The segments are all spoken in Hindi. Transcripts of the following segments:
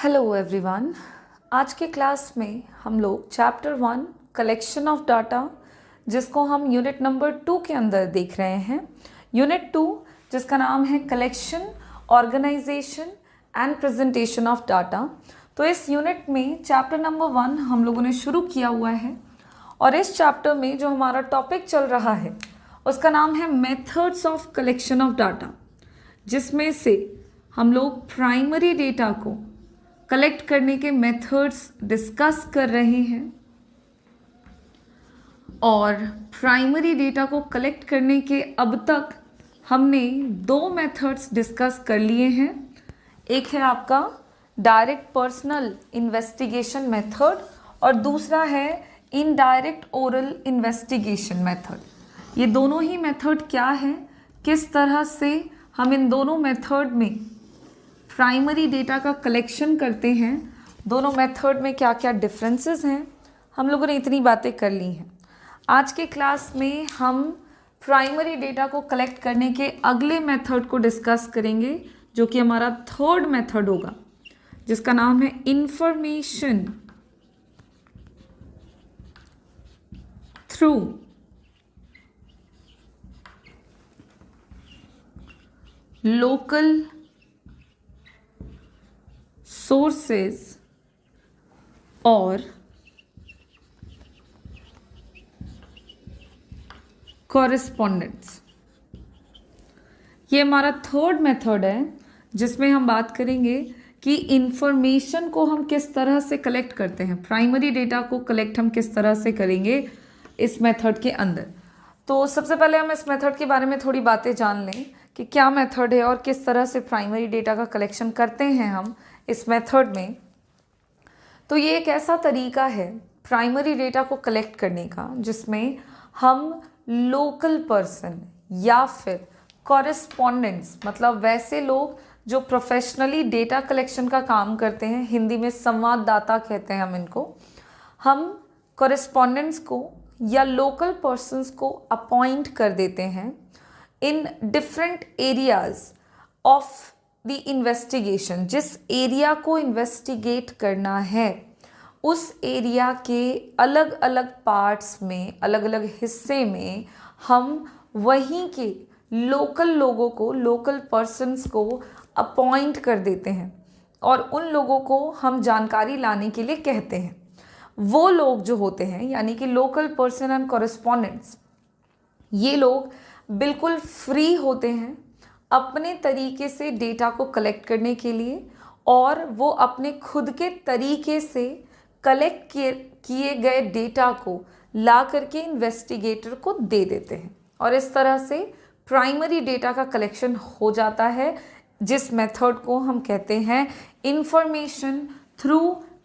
Hello everyone. आज के क्लास में हम लोग चैप्टर 1 कलेक्शन ऑफ डाटा, जिसको हम यूनिट नंबर 2 के अंदर देख रहे हैं। यूनिट 2 जिसका नाम है collection, organization and presentation of data. तो इस यूनिट में चैप्टर नंबर 1 हम लोगों ने शुरू किया हुआ है और इस चैप्टर में जो हमारा टॉपिक चल रहा है उसका नाम है methods of collection of data, जिसमें से हम लोग प्राइमरी डेटा को कलेक्ट करने के मेथड्स डिस्कस कर रहे हैं। और प्राइमरी डेटा को कलेक्ट करने के अब तक हमने 2 मेथड्स डिस्कस कर लिए हैं। एक है आपका डायरेक्ट पर्सनल इन्वेस्टिगेशन मेथड और दूसरा है इनडायरेक्ट ओरल इन्वेस्टिगेशन मेथड। ये दोनों ही मेथड क्या है, किस तरह से हम इन दोनों मेथड में प्राइमरी डेटा का कलेक्शन करते हैं, दोनों मेथड में क्या क्या डिफरेंसेस हैं, हम लोगों ने इतनी बातें कर ली हैं। आज के क्लास में हम प्राइमरी डेटा को कलेक्ट करने के अगले मेथड को डिस्कस करेंगे, जो कि हमारा थर्ड मेथड होगा, जिसका नाम है इंफॉर्मेशन थ्रू लोकल सोर्सेज और कॉरेस्पॉन्डेंट्स। ये हमारा थर्ड मेथड है, जिसमें हम बात करेंगे कि इंफॉर्मेशन को हम किस तरह से कलेक्ट करते हैं, प्राइमरी डेटा को कलेक्ट हम किस तरह से करेंगे इस मेथड के अंदर। तो सबसे पहले हम इस मेथड के बारे में थोड़ी बातें जान लें कि क्या मेथड है और किस तरह से प्राइमरी डेटा का कलेक्शन करते हैं हम इस मेथड में। तो ये एक ऐसा तरीका है प्राइमरी डेटा को कलेक्ट करने का जिसमें हम लोकल पर्सन या फिर कॉरेस्पॉन्डेंट्स, मतलब वैसे लोग जो प्रोफेशनली डेटा कलेक्शन का काम करते हैं, हिंदी में संवाददाता कहते हैं हम इनको, हम कॉरेस्पॉन्डेंट्स को या लोकल पर्सन्स को अपॉइंट कर देते हैं in different areas of the investigation. जिस एरिया को इन्वेस्टिगेट करना है उस एरिया के अलग अलग पार्ट्स में, अलग अलग हिस्से में हम वहीं के लोकल लोगों को, लोकल पर्सन्स को अपॉइंट कर देते हैं और उन लोगों को हम जानकारी लाने के लिए कहते हैं। वो लोग जो होते हैं यानी कि लोकल पर्सन एंड कॉरेस्पॉन्डेंट्स, ये लोग बिल्कुल फ्री होते हैं अपने तरीके से डेटा को कलेक्ट करने के लिए, और वो अपने खुद के तरीके से कलेक्ट किए गए डेटा को ला करके इन्वेस्टिगेटर को दे देते हैं और इस तरह से प्राइमरी डेटा का कलेक्शन हो जाता है, जिस मेथड को हम कहते हैं इंफॉर्मेशन थ्रू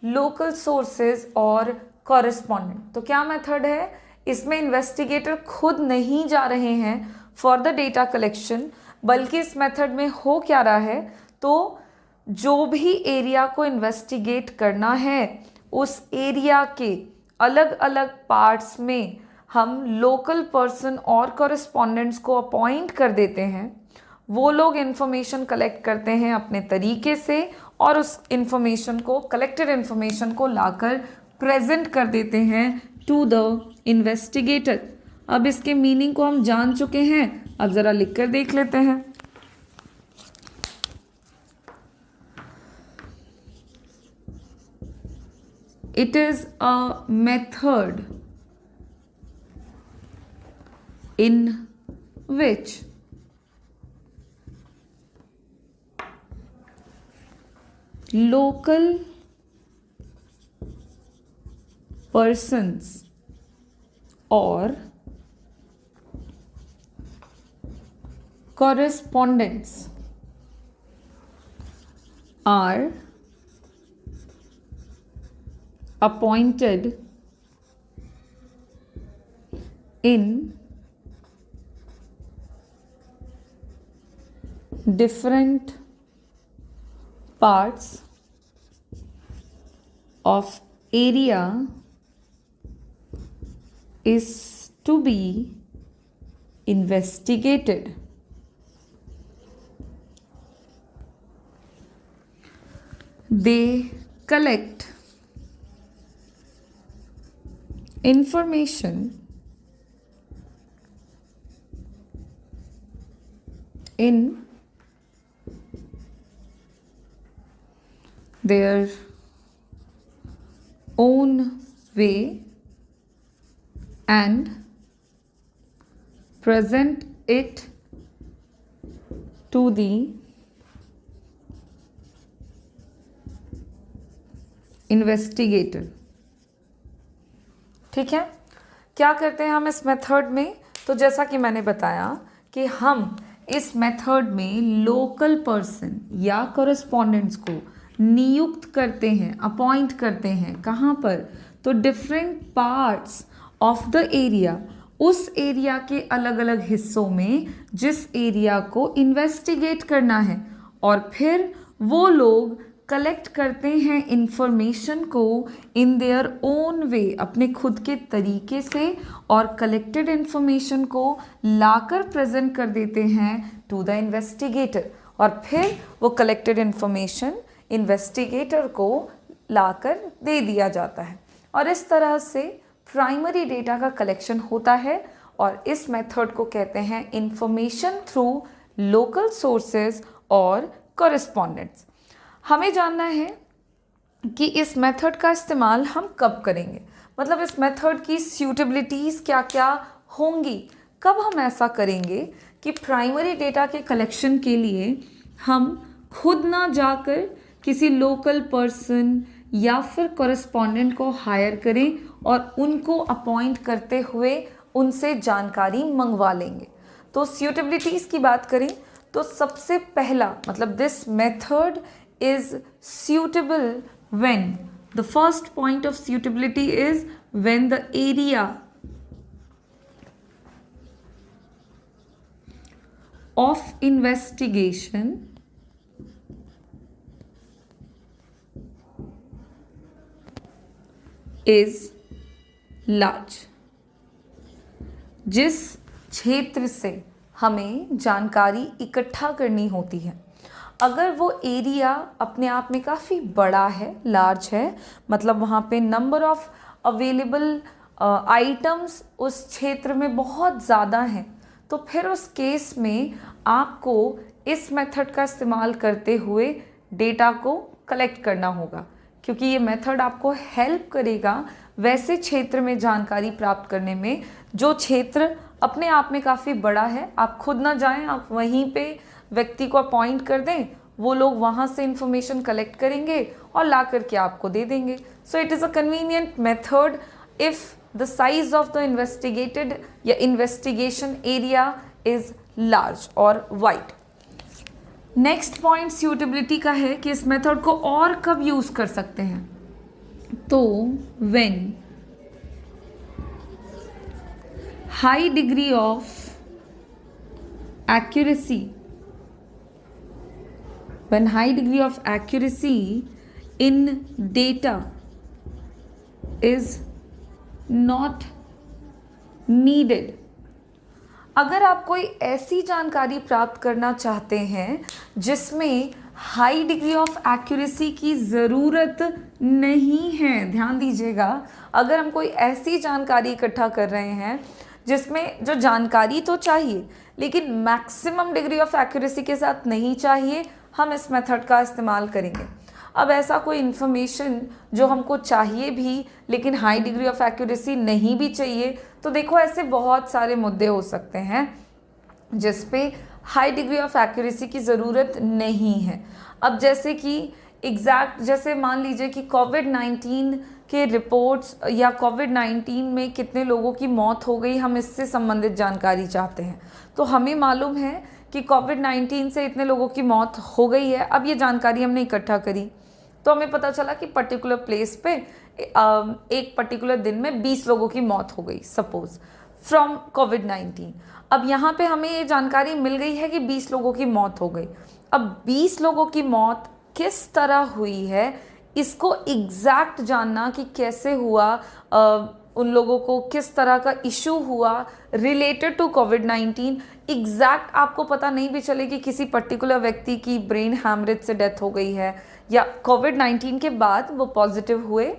लोकल सोर्सेज और कॉरेस्पॉन्डेंट। तो क्या मेथड है, इसमें इन्वेस्टिगेटर खुद नहीं जा रहे हैं फॉर द डेटा कलेक्शन, बल्कि इस मेथड में हो क्या रहा है, तो जो भी एरिया को इन्वेस्टिगेट करना है उस एरिया के अलग अलग पार्ट्स में हम लोकल पर्सन और कॉरेस्पॉन्डेंट्स को अपॉइंट कर देते हैं। वो लोग इन्फॉर्मेशन कलेक्ट करते हैं अपने तरीके से और उस इन्फॉर्मेशन को, कलेक्टेड इन्फॉर्मेशन को लाकर प्रेजेंट कर देते हैं टू द इन्वेस्टिगेटर। अब इसके मीनिंग को हम जान चुके हैं, अब ज़रा लिख कर देख लेते हैं। It is a method in which local persons or correspondents are appointed in different parts of area is to be investigated. they collect information in their own way and present it to the investigator. ठीक है, क्या करते हैं हम इस मेथड में? तो जैसा कि मैंने बताया कि हम इस मेथड में लोकल पर्सन या कॉरेस्पॉन्डेंट्स को नियुक्त करते हैं, अपॉइंट करते हैं। कहाँ पर? तो different parts of the area, उस एरिया के अलग अलग हिस्सों में जिस एरिया को इन्वेस्टिगेट करना है, और फिर वो लोग कलेक्ट करते हैं इंफॉर्मेशन को इन देयर ओन वे, अपने खुद के तरीके से, और कलेक्टेड इंफॉर्मेशन को लाकर प्रेजेंट कर देते हैं टू द इन्वेस्टिगेटर, और फिर वो कलेक्टेड इंफॉर्मेशन इन्वेस्टिगेटर को लाकर दे दिया जाता है। और इस तरह से प्राइमरी डेटा का कलेक्शन होता है, और इस मेथड को कहते हैं इंफॉर्मेशन थ्रू लोकल सोर्सेज और कॉरेस्पॉन्डेंट्स। हमें जानना है कि इस मेथड का इस्तेमाल हम कब करेंगे, मतलब इस मेथड की सूटेबिलिटीज़ क्या क्या होंगी, कब हम ऐसा करेंगे कि प्राइमरी डेटा के कलेक्शन के लिए हम खुद ना जाकर किसी लोकल पर्सन या फिर कॉरेस्पॉन्डेंट को हायर करें और उनको अपॉइंट करते हुए उनसे जानकारी मंगवा लेंगे। तो सूटेबिलिटीज़ की बात करें तो सबसे पहला मतलब this method is suitable when the first point of suitability is when the area of investigation is large। जिस क्षेत्र से हमें जानकारी इकट्ठा करनी होती है, अगर वो एरिया अपने आप में काफ़ी बड़ा है, लार्ज है, मतलब वहाँ पे नंबर ऑफ अवेलेबल आइटम्स उस क्षेत्र में बहुत ज़्यादा हैं, तो फिर उस केस में आपको इस मेथड का इस्तेमाल करते हुए डेटा को कलेक्ट करना होगा, क्योंकि ये मेथड आपको हेल्प करेगा वैसे क्षेत्र में जानकारी प्राप्त करने में जो क्षेत्र अपने आप में काफ़ी बड़ा है। आप खुद ना जाएं, आप वहीं पे व्यक्ति को अपॉइंट कर दें, वो लोग वहाँ से इंफॉर्मेशन कलेक्ट करेंगे और ला करके आपको दे देंगे। So it is a convenient method if the size of the investigated या इन्वेस्टिगेशन एरिया इज़ लार्ज और वाइड। नेक्स्ट पॉइंट सूटेबिलिटी का है कि इस मेथड को और कब यूज़ कर सकते हैं, तो when high degree of accuracy, when high degree of accuracy in data is not needed। अगर आप कोई ऐसी जानकारी प्राप्त करना चाहते हैं जिसमें हाई डिग्री ऑफ एक्यूरेसी की ज़रूरत नहीं है, ध्यान दीजिएगा, अगर हम कोई ऐसी जानकारी इकट्ठा कर रहे हैं जिसमें जो जानकारी तो चाहिए लेकिन मैक्सिमम डिग्री ऑफ एक्यूरेसी के साथ नहीं चाहिए, हम इस मेथड का इस्तेमाल करेंगे। अब ऐसा कोई इन्फॉर्मेशन जो हमको चाहिए भी लेकिन हाई डिग्री ऑफ एक्यूरेसी नहीं भी चाहिए, तो देखो ऐसे बहुत सारे मुद्दे हो सकते हैं जिस पे हाई डिग्री ऑफ एक्यूरेसी की ज़रूरत नहीं है। अब जैसे कि जैसे मान लीजिए कि कोविड-19 के रिपोर्ट्स या कोविड-19 में कितने लोगों की मौत हो गई, हम इससे संबंधित जानकारी चाहते हैं। तो हमें मालूम है कि कोविड-19 से इतने लोगों की मौत हो गई है। अब ये जानकारी हमने इकट्ठा करी तो हमें पता चला कि पर्टिकुलर प्लेस पे एक पर्टिकुलर दिन में 20 लोगों की मौत हो गई, सपोज फ्रॉम कोविड-19। अब यहाँ पे हमें ये जानकारी मिल गई है कि 20 लोगों की मौत हो गई। अब 20 लोगों की मौत किस तरह हुई है, इसको एग्जैक्ट जानना कि कैसे हुआ, उन लोगों को किस तरह का इशू हुआ रिलेटेड टू कोविड-19, एग्जैक्ट आपको पता नहीं भी चले कि किसी पर्टिकुलर व्यक्ति की ब्रेन हैमरेज से डेथ हो गई है या कोविड-19 के बाद वो पॉजिटिव हुए,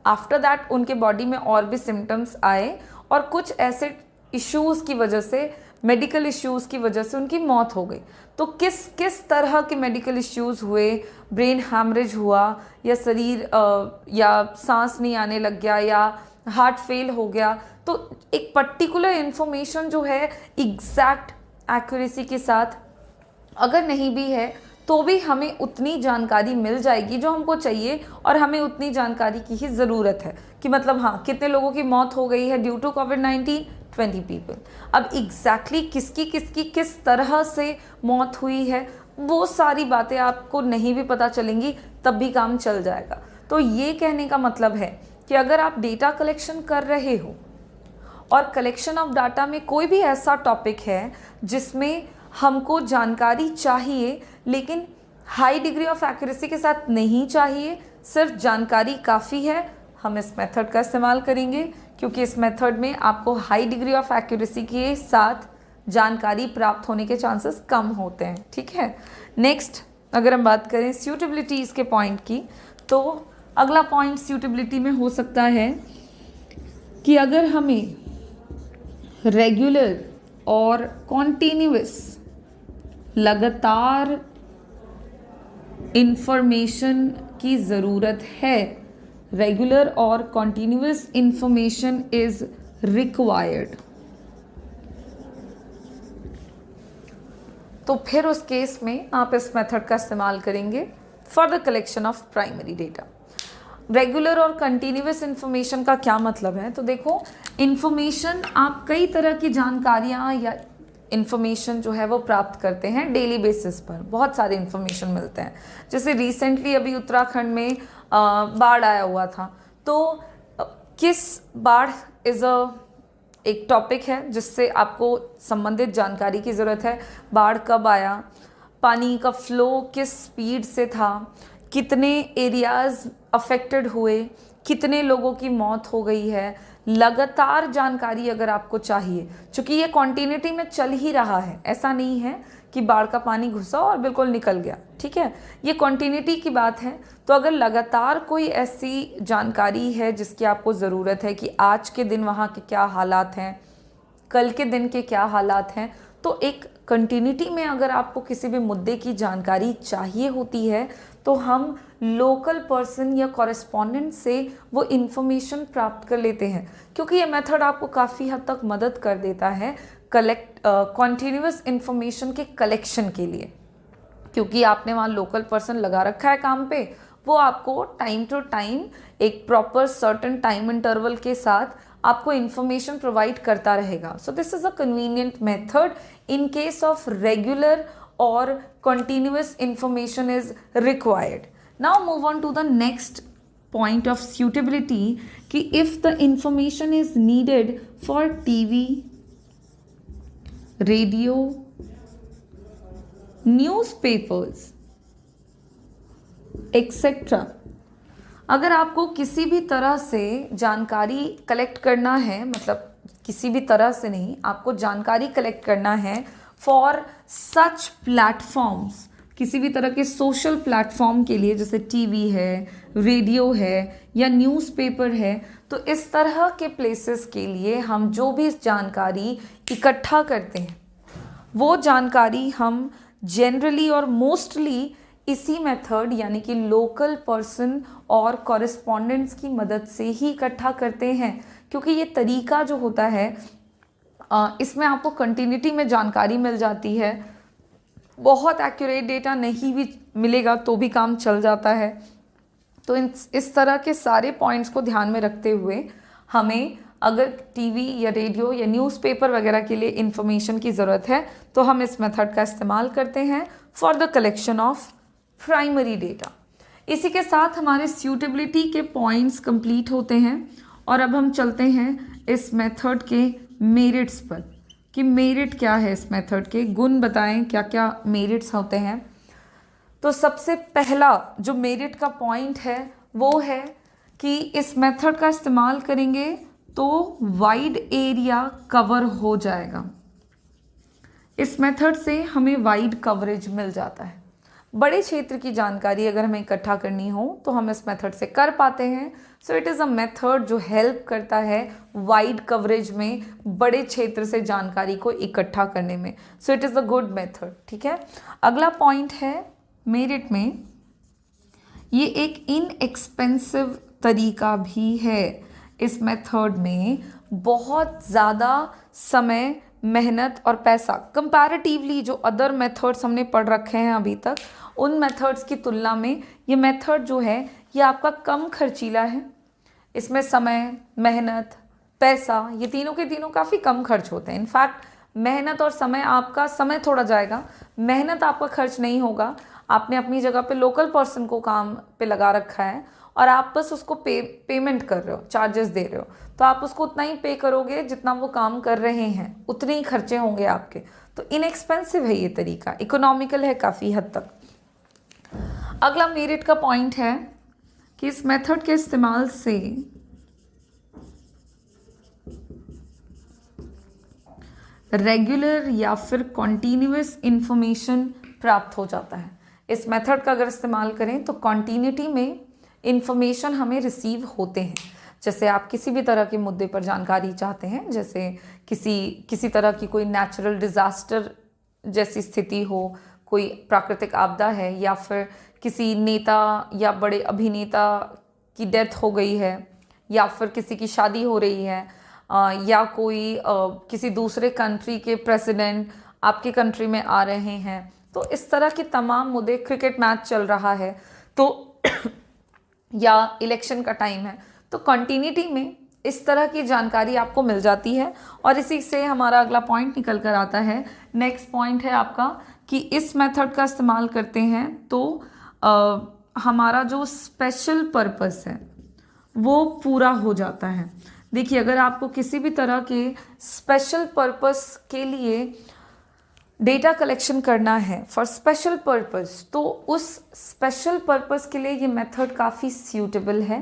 आफ्टर दैट उनके बॉडी में और भी सिम्टम्स आए और कुछ ऐसे इश्यूज़ की वजह से, मेडिकल इश्यूज़ की वजह से उनकी मौत हो गई। तो किस किस तरह के मेडिकल इश्यूज़ हुए, ब्रेन हैमरेज हुआ या शरीर या सांस नहीं आने लग गया या हार्ट फेल हो गया, तो एक पर्टिकुलर इन्फॉर्मेशन जो है एग्जैक्ट एक्यूरेसी के साथ अगर नहीं भी है तो भी हमें उतनी जानकारी मिल जाएगी जो हमको चाहिए, और हमें उतनी जानकारी की ही ज़रूरत है कि मतलब हाँ कितने लोगों की मौत हो गई है ड्यू टू कोविड-19, 20 पीपल। अब एग्जैक्टली किसकी किसकी किस तरह से मौत हुई है वो सारी बातें आपको नहीं भी पता चलेंगी तब भी काम चल जाएगा। तो ये कहने का मतलब है कि अगर आप डेटा कलेक्शन कर रहे हो और कलेक्शन ऑफ डाटा में कोई भी ऐसा टॉपिक है जिसमें हमको जानकारी चाहिए लेकिन हाई डिग्री ऑफ एक्यूरेसी के साथ नहीं चाहिए, सिर्फ जानकारी काफ़ी है, हम इस मेथड का इस्तेमाल करेंगे क्योंकि इस मेथड में आपको हाई डिग्री ऑफ एक्यूरेसी के साथ जानकारी प्राप्त होने के चांसेस कम होते हैं। ठीक है, नेक्स्ट अगर हम बात करें सूटेबिलिटीज़ के पॉइंट की, तो अगला पॉइंट सूटेबिलिटी में हो सकता है कि अगर हमें रेगुलर और कॉन्टीन्यूअस लगातार इंफॉर्मेशन की ज़रूरत है, रेगुलर और कॉन्टीन्यूअस इंफॉर्मेशन इज रिक्वायर्ड, तो फिर उस केस में आप इस मेथड का इस्तेमाल करेंगे for the collection of primary data. Regular और कंटिन्यूअस इन्फॉर्मेशन का क्या मतलब है, तो देखो इन्फॉर्मेशन आप कई तरह की जानकारियाँ या इन्फॉर्मेशन जो है वो प्राप्त करते हैं डेली बेसिस पर, बहुत सारे इन्फॉर्मेशन मिलते हैं। जैसे रिसेंटली अभी उत्तराखंड में बाढ़ आया हुआ था, तो किस बाढ़ इज़ एक टॉपिक है जिससे आपको संबंधित जानकारी की ज़रूरत है। बाढ़ कब आया, पानी का फ्लो किस स्पीड से था, कितने एरियाज़ अफेक्टेड हुए, कितने लोगों की मौत हो गई है, लगातार जानकारी अगर आपको चाहिए, चूँकि ये कॉन्टिन्यूटी में चल ही रहा है, ऐसा नहीं है कि बाढ़ का पानी घुसा और बिल्कुल निकल गया। ठीक है, ये कॉन्टिन्यूटी की बात है। तो अगर लगातार कोई ऐसी जानकारी है जिसकी आपको ज़रूरत है कि आज के दिन वहाँ के क्या हालात हैं, कल के दिन के क्या हालात हैं, तो एक कंटिन्यूटी में अगर आपको किसी भी मुद्दे की जानकारी चाहिए होती है तो हम लोकल पर्सन या कॉरेस्पॉन्डेंट से वो इन्फॉर्मेशन प्राप्त कर लेते हैं, क्योंकि ये मेथड आपको काफ़ी हद तक मदद कर देता है कॉन्टीन्यूअस इन्फॉर्मेशन के कलेक्शन के लिए, क्योंकि आपने वहाँ लोकल पर्सन लगा रखा है काम पे, वो आपको टाइम टू टाइम एक प्रॉपर सर्टेन टाइम इंटरवल के साथ आपको इन्फॉर्मेशन प्रोवाइड करता रहेगा। So this is a convenient method in case of regular or continuous information is required. Now move on to the next point of suitability कि if the information is needed for TV, radio, newspapers, etc. अगर आपको किसी भी तरह से जानकारी कलेक्ट करना है, मतलब किसी भी तरह से नहीं, आपको जानकारी कलेक्ट करना है फॉर सच प्लेटफॉर्म्स, किसी भी तरह के सोशल प्लेटफॉर्म के लिए, जैसे टीवी है, रेडियो है या न्यूज़पेपर है, तो इस तरह के प्लेसेस के लिए हम जो भी जानकारी इकट्ठा करते हैं वो जानकारी हम जनरली और मोस्टली इसी मेथड यानी कि लोकल पर्सन और कॉरेस्पॉन्डेंट्स की मदद से ही इकट्ठा करते हैं, क्योंकि ये तरीका जो होता है इसमें आपको कंटिन्यूटी में जानकारी मिल जाती है, बहुत एक्यूरेट डेटा नहीं भी मिलेगा तो भी काम चल जाता है। तो इस तरह के सारे पॉइंट्स को ध्यान में रखते हुए हमें अगर टीवी या रेडियो या न्यूज़पेपर वगैरह के लिए इन्फॉर्मेशन की ज़रूरत है तो हम इस मेथड का इस्तेमाल करते हैं for the collection of primary data. इसी के साथ हमारे सूटेबिलिटी के पॉइंट्स कंप्लीट होते हैं और अब हम चलते हैं इस मेथड के मेरिट्स पर कि मेरिट क्या है, इस मेथड के गुण बताएं, क्या क्या मेरिट्स होते हैं। तो सबसे पहला जो मेरिट का पॉइंट है वो है कि इस मेथड का इस्तेमाल करेंगे तो वाइड एरिया कवर हो जाएगा। इस मेथड से हमें वाइड कवरेज मिल जाता है। बड़े क्षेत्र की जानकारी अगर हमें इकट्ठा करनी हो तो हम इस मेथड से कर पाते हैं। So it is a method जो हेल्प करता है वाइड कवरेज में, बड़े क्षेत्र से जानकारी को इकट्ठा करने में। So it is a good method. ठीक है, अगला पॉइंट है मेरिट में, ये एक इनएक्सपेंसिव तरीका भी है। इस मेथड में बहुत ज़्यादा समय, मेहनत और पैसा कंपैरेटिवली जो अदर मेथड्स हमने पढ़ रखे हैं अभी तक, उन मेथड्स की तुलना में ये मेथड जो है ये आपका कम खर्चीला है। इसमें समय, मेहनत, पैसा, ये तीनों के तीनों काफ़ी कम खर्च होते हैं। इनफैक्ट मेहनत और समय, आपका समय थोड़ा जाएगा, मेहनत आपका खर्च नहीं होगा। आपने अपनी जगह पे लोकल पर्सन को काम पे लगा रखा है और आप बस उसको पेमेंट कर रहे हो, चार्जेस दे रहे हो, तो आप उसको उतना ही पे करोगे जितना वो काम कर रहे हैं, उतने ही खर्चे होंगे आपके। तो इनएक्सपेंसिव है ये तरीका, इकोनॉमिकल है काफ़ी हद तक। अगला मेरिट का पॉइंट है कि इस मेथड के इस्तेमाल से रेगुलर या फिर कॉन्टीन्यूअस इंफॉर्मेशन प्राप्त हो जाता है। इस मेथड का अगर इस्तेमाल करें तो कॉन्टीन्यूटी में इंफॉर्मेशन हमें रिसीव होते हैं। जैसे आप किसी भी तरह के मुद्दे पर जानकारी चाहते हैं, जैसे किसी तरह की कोई नेचुरल डिज़ास्टर जैसी स्थिति हो, कोई प्राकृतिक आपदा है, या फिर किसी नेता या बड़े अभिनेता की डेथ हो गई है, या फिर किसी की शादी हो रही है, या कोई किसी दूसरे कंट्री के प्रेसिडेंट आपके कंट्री में आ रहे हैं, तो इस तरह के तमाम मुद्दे, क्रिकेट मैच चल रहा है तो या इलेक्शन का टाइम है, तो कंटिन्यूटी में इस तरह की जानकारी आपको मिल जाती है। और इसी से हमारा अगला पॉइंट निकल कर आता है। नेक्स्ट पॉइंट है आपका कि इस मेथड का इस्तेमाल करते हैं तो हमारा जो स्पेशल पर्पस है वो पूरा हो जाता है। देखिए, अगर आपको किसी भी तरह के स्पेशल पर्पस के लिए डेटा कलेक्शन करना है फॉर स्पेशल पर्पस, तो उस स्पेशल पर्पस के लिए ये मेथड काफ़ी सूटेबल है।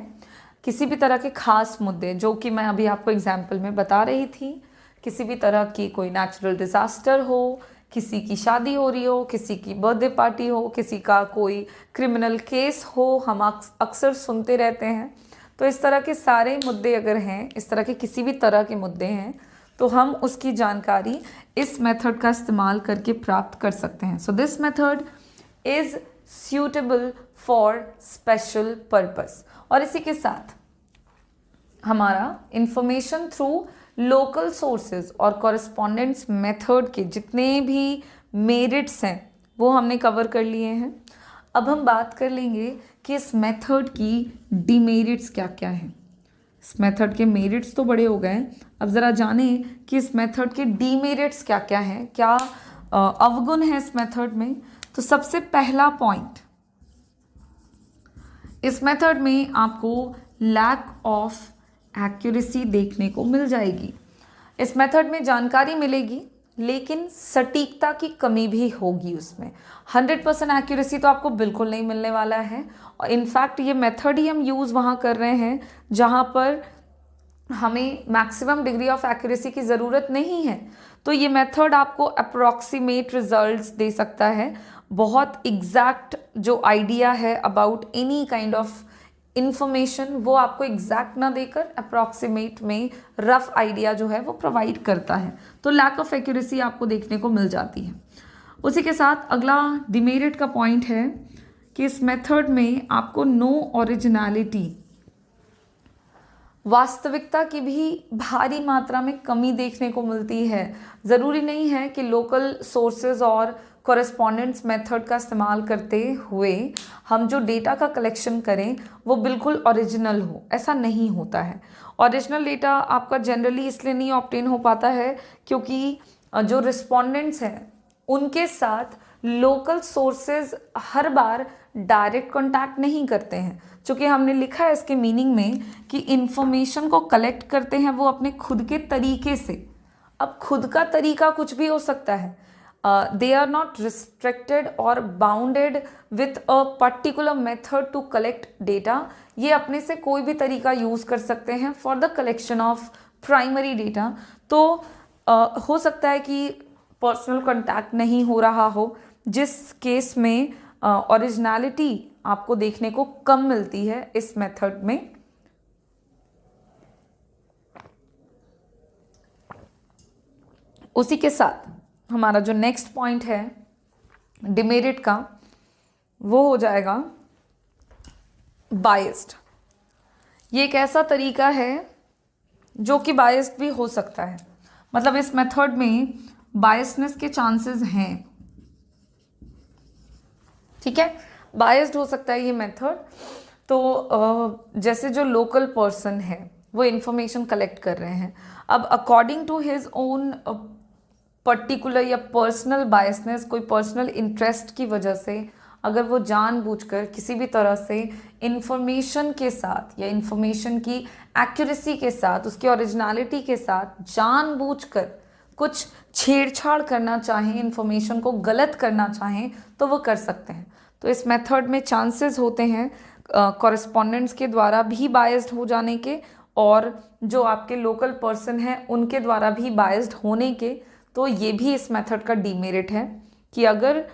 किसी भी तरह के खास मुद्दे, जो कि मैं अभी आपको एग्जाम्पल में बता रही थी, किसी भी तरह की कोई नेचुरल डिज़ास्टर हो, किसी की शादी हो रही हो, किसी की बर्थडे पार्टी हो, किसी का कोई क्रिमिनल केस हो, हम अक्सर सुनते रहते हैं। तो इस तरह के सारे मुद्दे अगर हैं, इस तरह के किसी भी तरह के मुद्दे हैं, तो हम उसकी जानकारी इस मेथड का इस्तेमाल करके प्राप्त कर सकते हैं। So this method is suitable for special purpose. और इसी के साथ हमारा इंफॉर्मेशन थ्रू लोकल सोर्सेज और कॉरेस्पॉन्डेंट्स मेथड के जितने भी मेरिट्स हैं वो हमने कवर कर लिए हैं। अब हम बात कर लेंगे कि इस मेथड की डीमेरिट्स क्या क्या हैं। इस मेथड के मेरिट्स तो बड़े हो गए, अब ज़रा जानें कि इस मेथड के डीमेरिट्स क्या क्या हैं, क्या अवगुण है इस मेथड में। तो सबसे पहला पॉइंट, इस मेथड में आपको लैक ऑफ एक्यूरेसी देखने को मिल जाएगी। इस मेथड में जानकारी मिलेगी लेकिन सटीकता की कमी भी होगी उसमें। 100% एक्यूरेसी तो आपको बिल्कुल नहीं मिलने वाला है। और इनफैक्ट ये मेथड ही हम यूज़ वहाँ कर रहे हैं जहाँ पर हमें मैक्सिमम डिग्री ऑफ एक्यूरेसी की ज़रूरत नहीं है। तो ये मेथड आपको अप्रॉक्सीमेट रिजल्ट्स दे सकता है। बहुत एग्जैक्ट जो आइडिया है about any kind of information, वो आपको एग्जैक्ट ना देकर अप्रॉक्सीमेट में रफ आइडिया जो है वो प्रोवाइड करता है। तो लैक ऑफ एक्यूरेसी आपको देखने को मिल जाती है। उसी के साथ अगला डिमेरिट का पॉइंट है कि इस मेथड में आपको नो ओरिजिनलिटी, वास्तविकता की भी भारी मात्रा में कमी देखने को मिलती है। ज़रूरी नहीं है कि लोकल सोर्सेज और कॉरेस्पॉन्डेंट्स मेथड का इस्तेमाल करते हुए हम जो डेटा का कलेक्शन करें वो बिल्कुल ओरिजिनल हो, ऐसा नहीं होता है। ओरिजिनल डेटा आपका जनरली इसलिए नहीं ऑब्टेन हो पाता है क्योंकि जो रिस्पॉन्डेंट्स हैं उनके साथ लोकल सोर्सेज हर बार डायरेक्ट कांटेक्ट नहीं करते हैं। चूँकि हमने लिखा है इसके मीनिंग में कि इंफॉर्मेशन को कलेक्ट करते हैं वो अपने खुद के तरीके से। अब खुद का तरीका कुछ भी हो सकता है। They are not restricted or bounded with a particular method to collect data. ये अपने से कोई भी तरीका यूज़ कर सकते हैं for the collection of primary data। तो हो सकता है कि पर्सनल कांटेक्ट नहीं हो रहा हो, जिस केस में ओरिजिनलिटी आपको देखने को कम मिलती है इस मेथड में। उसी के साथ हमारा जो नेक्स्ट पॉइंट है डिमेरिट का, वो हो जाएगा बायस्ड। ये एक ऐसा तरीका है जो कि बायस्ड भी हो सकता है, मतलब इस मेथड में बायसनेस के चांसेस हैं, ठीक है, बायस्ड हो सकता है ये मेथड। तो जैसे जो लोकल पर्सन है वो इंफॉर्मेशन कलेक्ट कर रहे हैं, अब according to his own particular या पर्सनल बायसनेस, कोई पर्सनल इंटरेस्ट की वजह से अगर वो जानबूझकर किसी भी तरह से इंफॉर्मेशन के साथ या इंफॉर्मेशन की एक्यूरेसी के साथ, उसकी ओरिजिनलिटी के साथ जानबूझकर कुछ छेड़छाड़ करना चाहें, इंफॉर्मेशन को गलत करना चाहें, तो वो कर सकते हैं। तो इस मेथड में चांसेस होते हैं कॉरेस्पॉन्डेंट्स के द्वारा भी बायस्ड हो जाने के, और जो आपके लोकल पर्सन हैं उनके द्वारा भी बायस्ड होने के। तो ये भी इस मेथड का डीमेरिट है कि अगर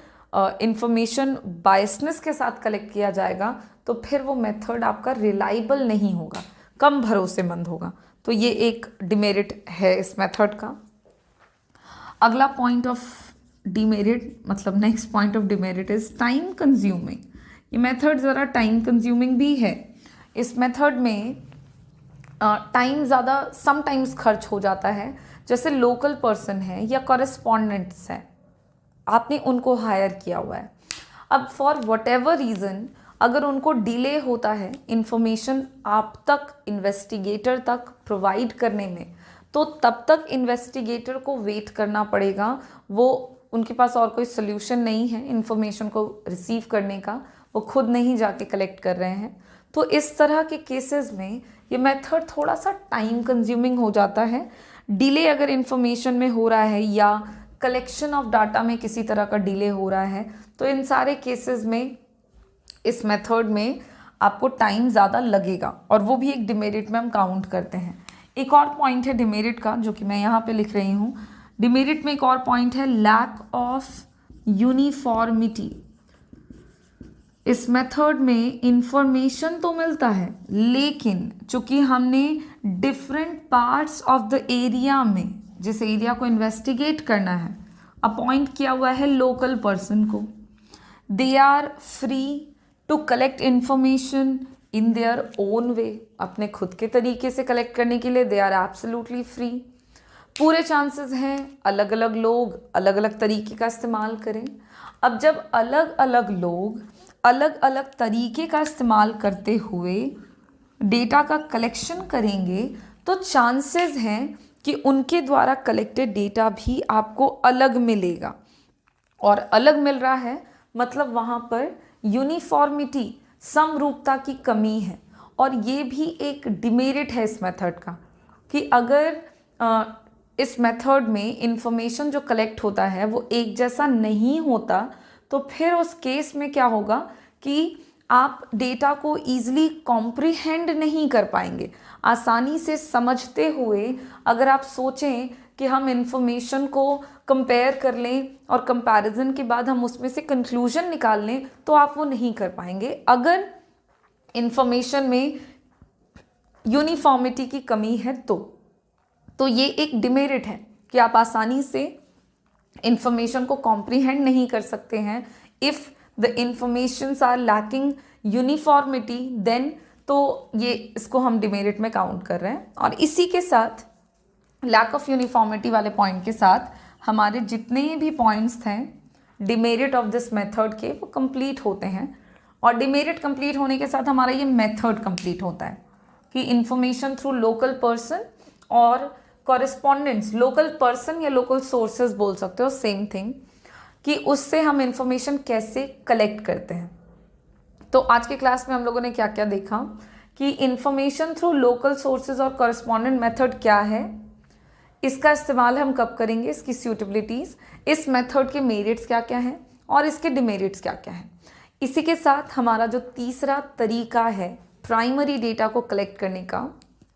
इंफॉर्मेशन बायसनेस के साथ कलेक्ट किया जाएगा तो फिर वो मेथड आपका रिलायबल नहीं होगा, कम भरोसेमंद होगा। तो ये एक डिमेरिट है इस मेथड का। अगला पॉइंट ऑफ डिमेरिट, मतलब next point of demerit is time consuming. ये मेथड ज़रा टाइम कंज्यूमिंग भी है। इस मेथड में टाइम ज़्यादा समटाइम्स खर्च हो जाता है। जैसे लोकल पर्सन है या कॉरेस्पॉन्डेंट्स हैं, आपने उनको हायर किया हुआ है, अब फॉर वट एवर रीज़न अगर उनको डिले होता है इंफॉर्मेशन आप तक, इन्वेस्टिगेटर तक प्रोवाइड करने में, तो तब तक इन्वेस्टिगेटर को वेट करना पड़ेगा। वो उनके पास और कोई सोल्यूशन नहीं है इन्फॉर्मेशन को रिसीव करने का, वो खुद नहीं जाके कलेक्ट कर रहे हैं। तो इस तरह के केसेस में ये मेथड थोड़ा सा टाइम कंज्यूमिंग हो जाता है। डिले अगर इन्फॉर्मेशन में हो रहा है या कलेक्शन ऑफ डाटा में किसी तरह का डिले हो रहा है, तो इन सारे केसेस में इस मेथड में आपको टाइम ज़्यादा लगेगा, और वो भी एक डिमेरिट में हम काउंट करते हैं। एक और पॉइंट है डिमेरिट का जो कि मैं यहाँ पे लिख रही हूँ। डिमेरिट में एक और पॉइंट है लैक ऑफ यूनिफॉर्मिटी। इस मेथड में इंफॉर्मेशन तो मिलता है, लेकिन चूंकि हमने different parts of the area में, जिस एरिया को इन्वेस्टिगेट करना है, अपॉइंट किया हुआ है लोकल पर्सन को, they are free to collect information in their own way. अपने खुद के तरीके से कलेक्ट करने के लिए दे आर एब्सोल्युटली फ्री। पूरे चांसेस हैं अलग अलग लोग अलग अलग तरीके का इस्तेमाल करें। अब जब अलग अलग लोग अलग अलग तरीके का इस्तेमाल करते हुए डेटा का कलेक्शन करेंगे, तो चांसेस हैं कि उनके द्वारा कलेक्टेड डेटा भी आपको अलग मिलेगा, और अलग मिल रहा है मतलब वहाँ पर यूनिफॉर्मिटी, समरूपता की कमी है। और ये भी एक डिमेरिट है इस मेथड का कि अगर इस मेथड में इंफॉर्मेशन जो कलेक्ट होता है वो एक जैसा नहीं होता, तो फिर उस केस में क्या होगा कि आप डेटा को ईजिली कॉम्प्रिहेंड नहीं कर पाएंगे। आसानी से समझते हुए अगर आप सोचें कि हम इंफॉर्मेशन को कंपेयर कर लें और कंपैरिजन के बाद हम उसमें से कंक्लूजन निकाल लें, तो आप वो नहीं कर पाएंगे अगर इंफॉर्मेशन में यूनिफॉर्मिटी की कमी है। तो ये एक डिमेरिट है कि आप आसानी से इंफॉर्मेशन को कॉम्प्रिहेंड नहीं कर सकते हैं। If the informations are lacking uniformity then, तो ये इसको हम डिमेरिट में काउंट कर रहे हैं। और इसी के साथ लैक ऑफ यूनिफॉर्मिटी वाले पॉइंट के साथ हमारे जितने भी पॉइंट्स थे डिमेरिट ऑफ दिस मेथड के, वो कंप्लीट होते हैं। और डिमेरिट कंप्लीट होने के साथ हमारा ये मेथड कंप्लीट होता है कि इंफॉर्मेशन थ्रू लोकल पर्सन और कॉरेस्पॉन्डेंट्स, लोकल पर्सन या लोकल सोर्सेज बोल सकते हो, सेम थिंग, कि उससे हम इंफॉर्मेशन कैसे कलेक्ट करते हैं। तो आज के क्लास में हम लोगों ने क्या क्या देखा कि इंफॉर्मेशन थ्रू लोकल सोर्सेज और कॉरेस्पॉन्डेंट मेथड क्या है, इसका इस्तेमाल हम कब करेंगे, इसकी सूटेबिलिटीज़, इस मेथड के मेरिट्स क्या क्या हैं और इसके डिमेरिट्स क्या क्या हैं। इसी के साथ हमारा जो तीसरा तरीका है प्राइमरी डेटा को कलेक्ट करने का,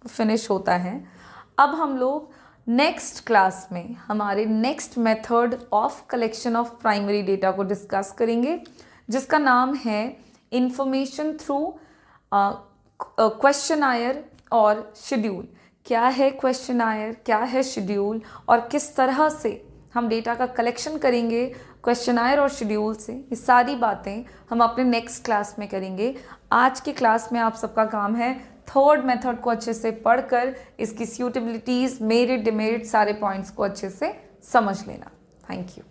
फिनिश होता है। अब हम लोग नेक्स्ट क्लास में हमारे next method of collection of primary data को डिस्कस करेंगे, जिसका नाम है इंफॉर्मेशन थ्रू क्वेश्चनायर और शेड्यूल। क्या है क्वेश्चनायर, क्या है शेड्यूल और किस तरह से हम डेटा का कलेक्शन करेंगे क्वेश्चनायर और शेड्यूल से, ये सारी बातें हम अपने नेक्स्ट क्लास में करेंगे। आज की क्लास में आप सबका काम है थर्ड मेथड को अच्छे से पढ़कर इसकी सूटेबिलिटीज़, मेरिट, डिमेरिट, सारे पॉइंट्स को अच्छे से समझ लेना। Thank you.